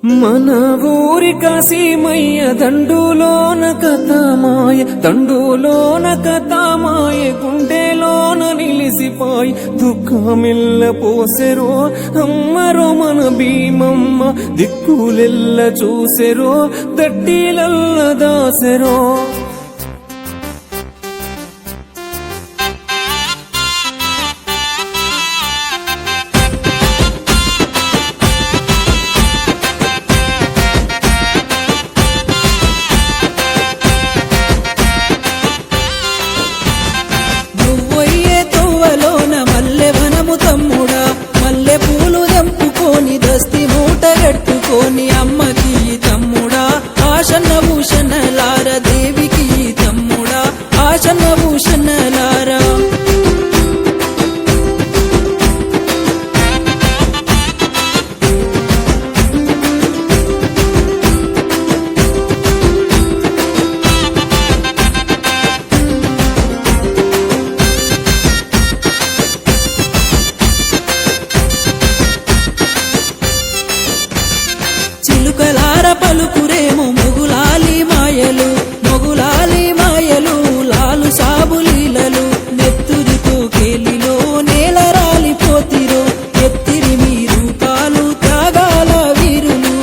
మన ఊరి కాశీమయ్య దండులోన కథమాయ దండులోన కథమాయ గుండెలోన నిలిసిపాయ్ దుఃఖమిల్ల పోసెరో అమ్మరో మన భీమమ్మ దిక్కులెల్ల చూసెరో దట్టిలల్ల దాసెరో దస్తి మూట కట్టుకొని అమ్మకి తమ్ముడా ఆశన్న భూషణలార దేవికి తమ్ముడా ఆశన్న భూషణలారా చిలుకలార పలుకురేమో మొగులాలి మాయలు లాలు సాబులీలలు నెత్తురితో కేలిలో నేల రాలిపోతిరో ఎత్తిరి మీ రూపాలు త్యాగాల వీరులు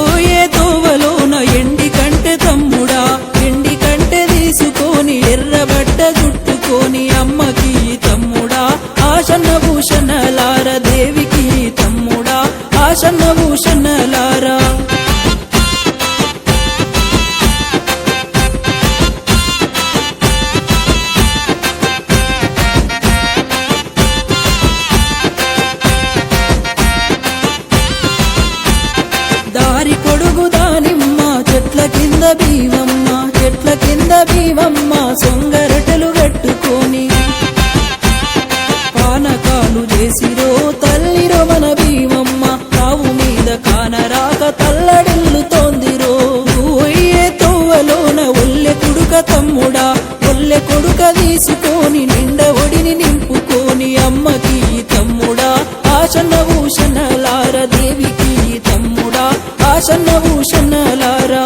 ఓయే తోవలోన ఎండి కంటె తమ్ముడా ఎండి కంటె తీసుకొని ఎర్రబట్ట జుట్టుకొని అమ్మకి తమ్ముడా ఆశన్న భూషణలార దేవికి తమ్ముడా ఆశన్న భూషణలారా దారి కొడుగు దానిమ్మ చెట్ల కింద భీమమ్మ సొంగరటలు కట్టుకొని పానకాలు చేసిరో తల్లిరో మన భీమమ్మ తావు మీద కానరాక తల్లడిల్లుతోందిరో ఓయే తోవలోన ఒల్లె కొడుక తమ్ముడా ఒల్లె కొడుక తీసుకొని నిండ ఒడిని నింపుకొని అమ్మకి తమ్ముడా ఆశన్న భూషణలార దేవికి తమ్ముడా ఆశన్న భూషణలారా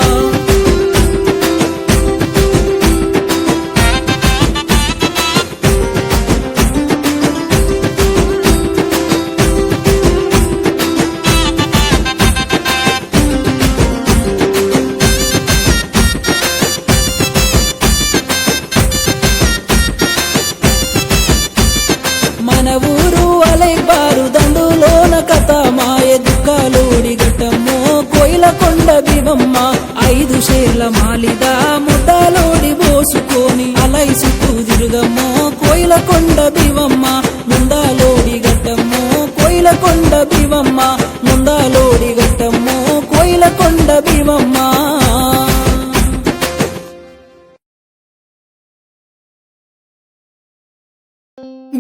మన ఊరు అలైబారు దండులోన కథ మాయ దుఃఖాలోడి ఘట్టమ్మో కోయిల కొండ భీమమ్మ 5 షేర్ల మాలిద ముద్దాలోడి పోసుకొని అలైసుకు తిరుగమ్మో కోయిల కొండ భీమమ్మ ముందాలోడి ఘట్టమ్మో కోయిల కొండ భీమమ్మ ముందాలోడి ఘట్టమ్మో కోయిల కొండ భీమమ్మ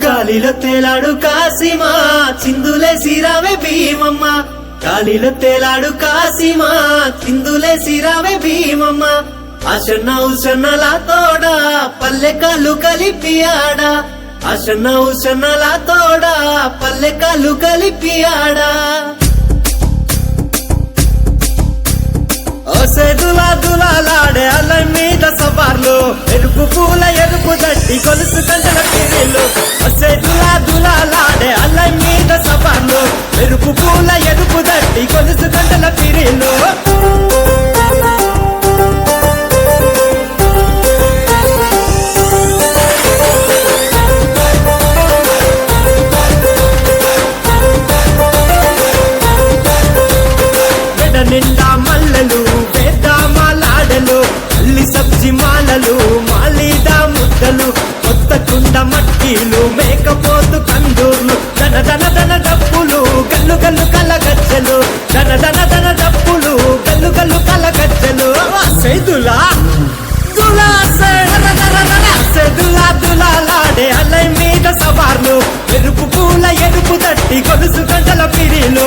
గాలిలో తేలాడు కాసిమా చిందులే సిరావే భీమమ్మ గాలిలో తేలాడు కాసిమా చిందులే సిరావే భీమమ్మ ఆశన్న ఉషన్నల తోడా పల్లె కాళ్ళు కలిపి ఆడా ఆశన్న ఉషన్నల తోడా పల్లె కాళ్ళు కలిపి ఆడా దులాడే అల్ల మీద సవార్లు ఎరుపు పూల ఎరుపు దట్టి కొలుసు కంటల పిరిలు దులాడే అల్ల మీద సవార్లు ఎరుపు పూల ఎరుపు దట్టి కొలుసు కంటల పిరిలు నిండా మల్లెలు వేద్దామాలాడలు పూల ఎరుపు తట్టి గొలుసు గంటల పిరిలో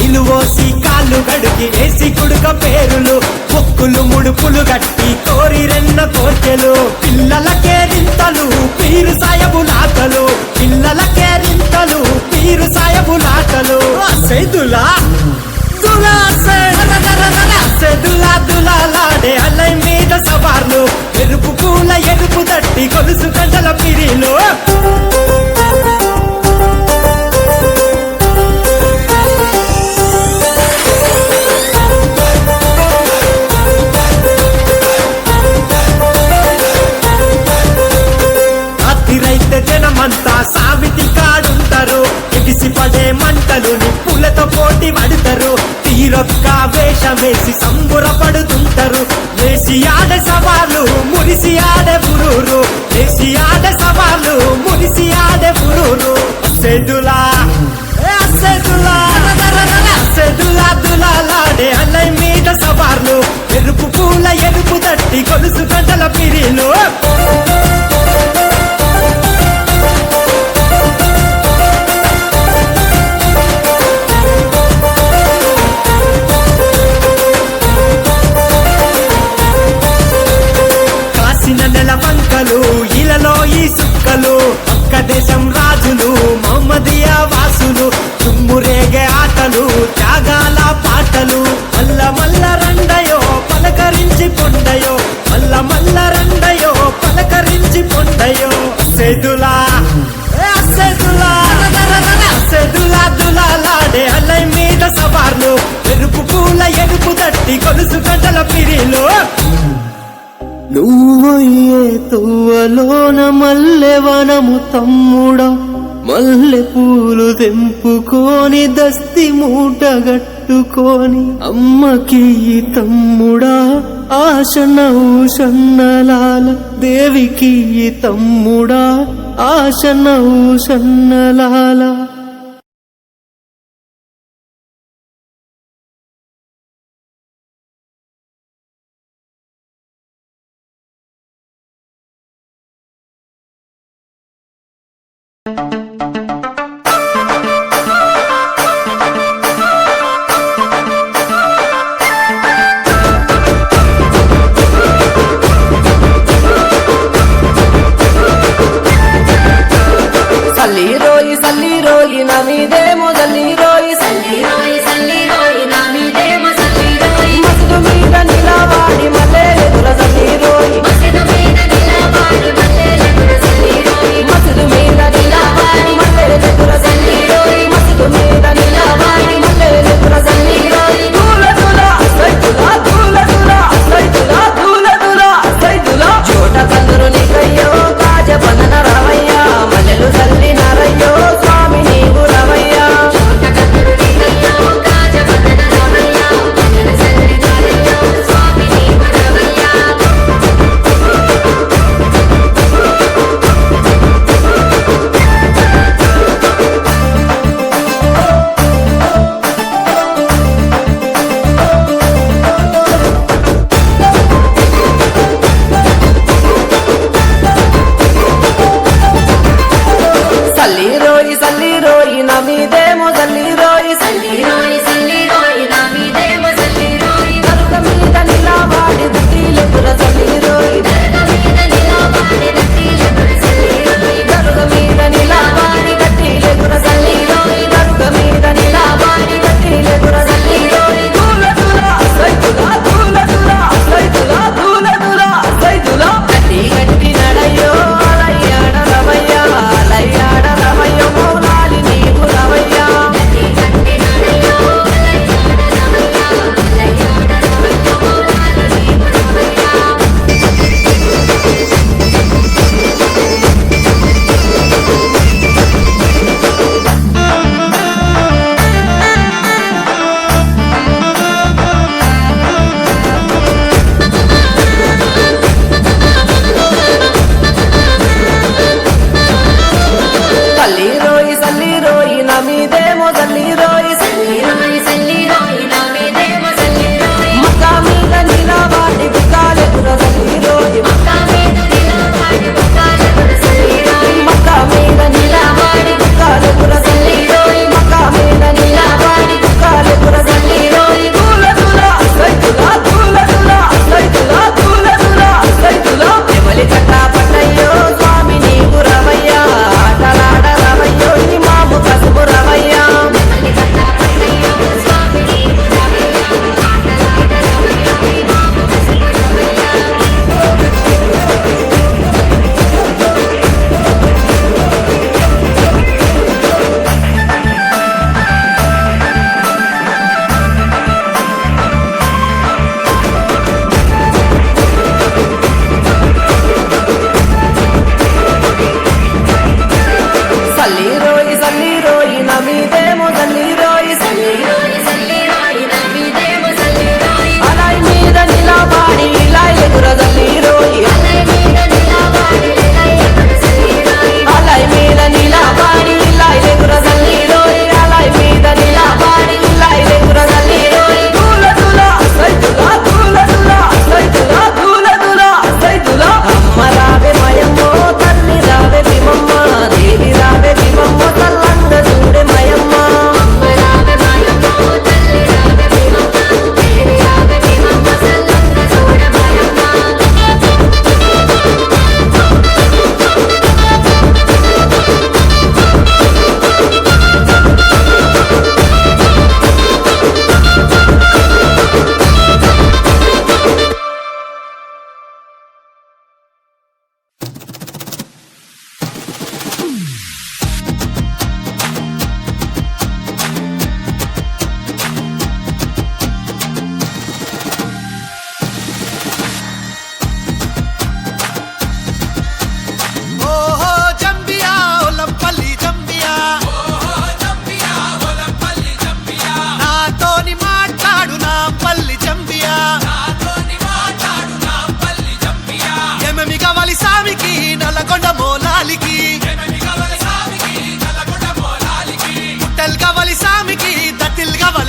నిలువోసి కాళ్ళు గడికి వేసి కుడుక పేరులు మొక్కులు ముడుపులు గట్టి కోరి రెన్న కోర్కెలు పిల్లల కేరింతలు పీరు సాయబులాటలు పిల్లల కేరింతలు పీరు సాయబులాటలు సెదులా దులాడే అలై మీద సవార్లు ఎరుపు పూల ఎరుపు తట్టి గొలుసు గంటల పిరిలో జనమంతా సావితి కాడుంటారు ఎగిసి పడే మంటలు నిప్పులతో పోటీ పడతారు తీరొక్క వేషమేసి సంబురపడుతుంటారు వేసి ఆడే సవాలు మురిసి ఆడే బురూరు వేసి ఆడే సవాలు మురిసి ఆడే బురూరు సెదులా దులాడే అల్లై మీద సవార్లు ఎరుపు పూల ఎరుపు తట్టి గొలుసు గంటల పిరిలో ఇలలో ఈ సుక్కలు పక్క దేశం రాజులు మహమ్మదియా వాసులు తుమ్మురేగే ఆటలు త్యాగాల పాటలు మల్ల మల్ల రండయో పలకరించి పొండయో మల్ల మల్ల రండయో పలకరించి పొండయో సెదులా దులాడే అల్లై మీద సవార్లు ఎరుపు పూల ఎరుపు తట్టి గొలుసు గంటల పిరిలో నువ్వయ్యే తువ్వలోన మల్లె వనము తమ్ముడా మల్లె పూలు తెంపుకొని దస్తి మూట గట్టుకొని అమ్మకి తమ్ముడా ఆశన ఊషన్నలాల దేవికి తమ్ముడా ఆశన ఊషన్నలాల సల్లి రోయి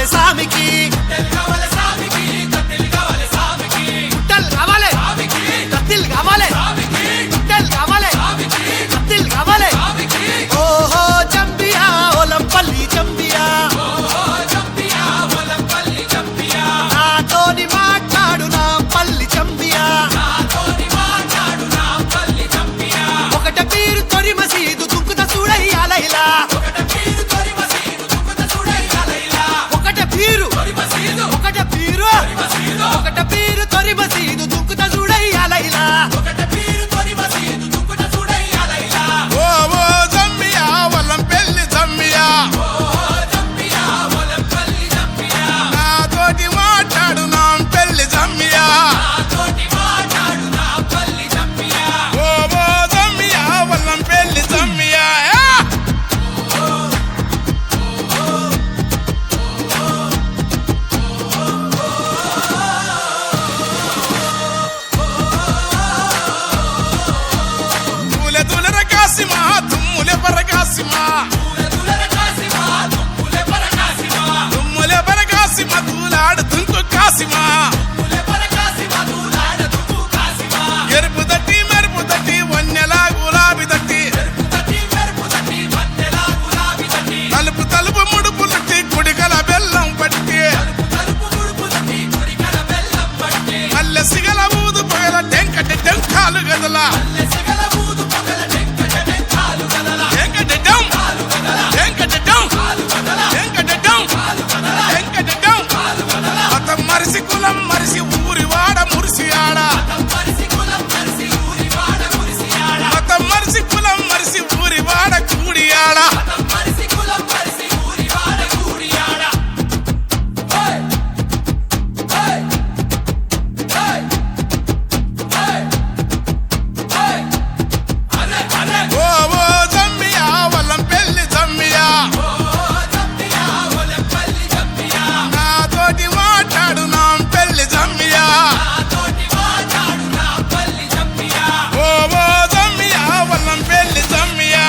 కావాలి సామికి గుట్టలు కావాలి కత్తిలు కావాలి గుట్టలు కావాలి కత్తిలు కావాలి ఓహో చంపియా ఒలంపల్లి చంపియా నాతోని మాట్లాడు నా పల్లి చంపియా ఒకట పీరు తొరి మసీదు దుక్కుత చూడయ్యాలైలా ఒకట పీరు తొరి మసీదు దుక్కుత చూడయ్యాలైలా ఓ ఓ జమ్మియా వల్లం పెళ్లి జమ్మియా నాతోటి మాట్లాడు నా పెళ్లి జమ్మియా ఓ ఓ జమ్మియా వల్లం పెళ్లి జమ్మియా తూలె తులర కాసిమా తుమ్ములె పరకాసిమా తుమ్ములె పరకాసిమా తూలాడు తుంకు కాసిమా ఎరుపు దట్టి మెరుపు దట్టి వన్నెలా గులాబీ దట్టి తలుపు తలుపు ముడుపు లట్టి కుడికల బెల్లం పట్టి మల్లె సిగల ఊదు పొగల టెంకటి టెంకాలు గదల మరిసి కులం మరిసి ఊరి వాడ మురిసి ఆడ మతం మరిసి కులం మరిసి ఊరి వాడ కూడి ఆడ ఓ ఓ జమ్మియా వల్లం పెళ్లి జమ్మియా నాతోటి మాట్లాడు నా పెళ్లి జమ్మియా ఓ ఓ జమ్మియా వల్లం పెళ్లి జమ్మియా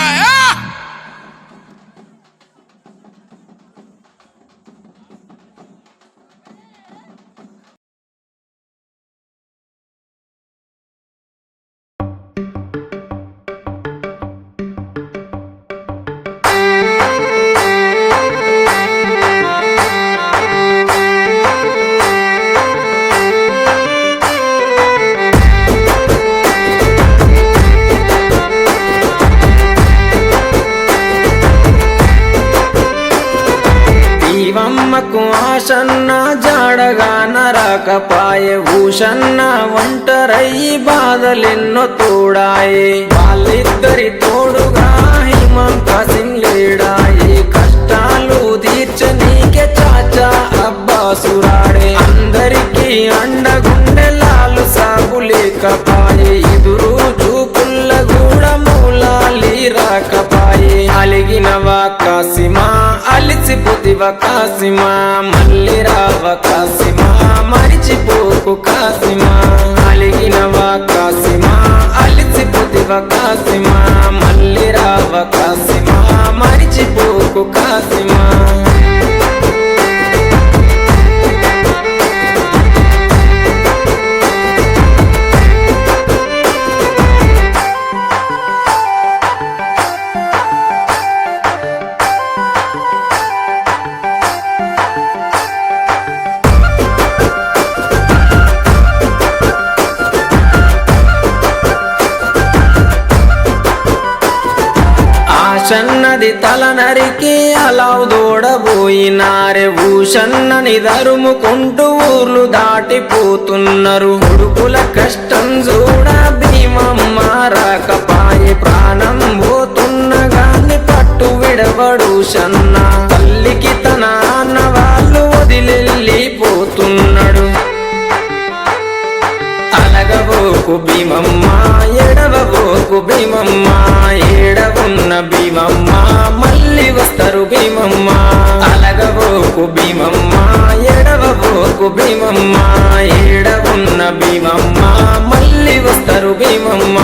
దీవమ్మకు ఆశన్న జాడగా నరకపాయే భూషన్న ఒంటరయ్యి బాధలెన్నో తోడాయే వాళ్ళిద్దరి తోడుగా హిమంత సింగ్లేడాయే కష్టాలు తీర్చనీకే చాచా అబ్బాసురాడే అందరికీ అండగుండెలాలు సాగు లేకపాయే ఎదురు చూపుల్ల కూడా మూలాలి రాకపాయే అలిగినవా కాసిమా అలిసిపోతివ కాసిమా మళ్ళీ రావ కాసిమా మరిచిపోకు కాసిమా అలిగినవా కాసిమా అలిసిపోతివ కాసిమా మళ్ళీ రావ కాసిమా మరిచిపోకు కాసిమా ఆశన్నది తల నరికి అలావు దూడబోయినారే భూషన్నని దరుముకుంటూ ఊర్లు దాటిపోతున్నారు కొడుకుల కష్టం చూడ భీమమ్మ రాకపాయే ప్రాణం పోతున్న గాని పట్టు విడవడు సన్న తల్లికి తన అన్న వాళ్ళు వదిలెళ్ళిపోతున్నాడు అలగబోకు భీమమ్మ ఎడవబోకు భీమమ్మ ఏడవున్న భీమమ్మ మళ్ళీ వస్తారు భీమమ్మ అలగబోకు భీమమ్మ ఎడవబోకు భీమమ్మ ఏడవున్న భీమమ్మ మళ్ళీ వస్తారు భీమమ్మ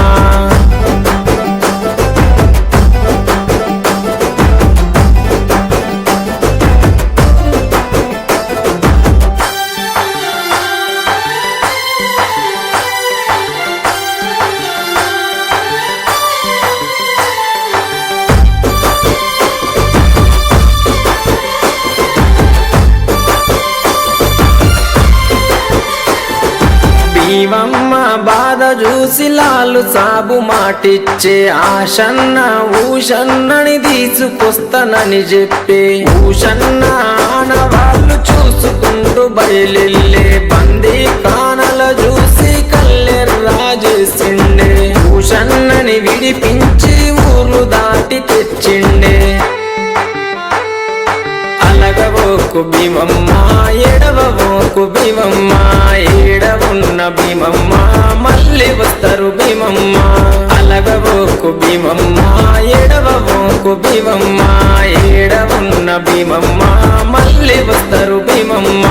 భీమమ్మ బాధ చూసి లాలు సాబు మాటిచ్చే ఆశన్న ఊషన్నని తీసుకొస్తానని చెప్పి ఊషన్న ఆనవాళ్ళు చూసుకుంటూ బయలెళ్ళే బందీ కానల చూసి కల్లెర్రా చేసిండే ఊషన్నని విడిపించి ఊరు దాటి తెచ్చిండే అలగవోకు భీమమ్మ ఎడవవోకు భీమమ్మ ఏడవున్న భీమమ్మ మళ్ళీ వస్తారు భీమమ్మ అలగవోకు భీమమ్మ ఎడవవోకు భీమమ్మ ఏడవున్న భీమమ్మ మళ్ళీ వస్తారు భీమమ్మ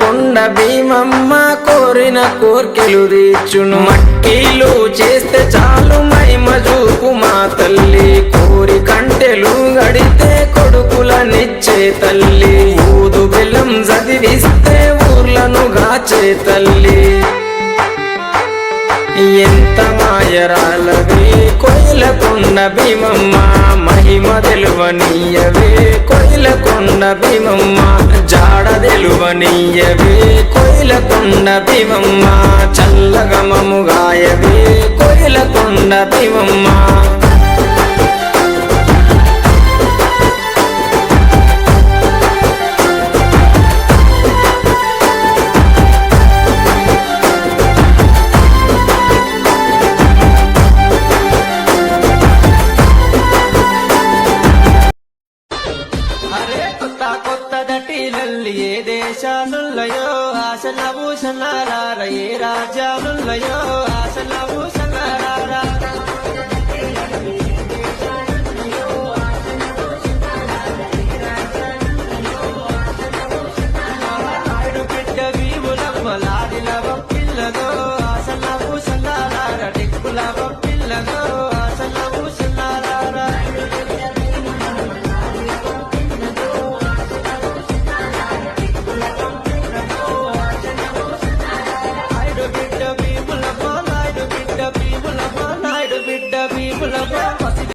కొండ భీమమ్మ కోరిన కోర్కెలు తీర్చును మట్టిలు చేస్తే చాలు మహిమ చూపు మా తల్లి కోరి కంటెలు గడితే కొడుకులనిచ్చే తల్లి ఊదు బెల్లం చదివిస్తే ఊర్లను గాచే తల్లి ఎంత మాయరాలవే కోయిలకొండ భీమమ్మ మహిమ తెలువనీయవే కోయిలకొండ భీమమ్మ జాడ తెలువనీయవే కోయిలకొండ భీమమ్మ చల్లగమము గాయవే కోయిలకొండ భీమమ్మ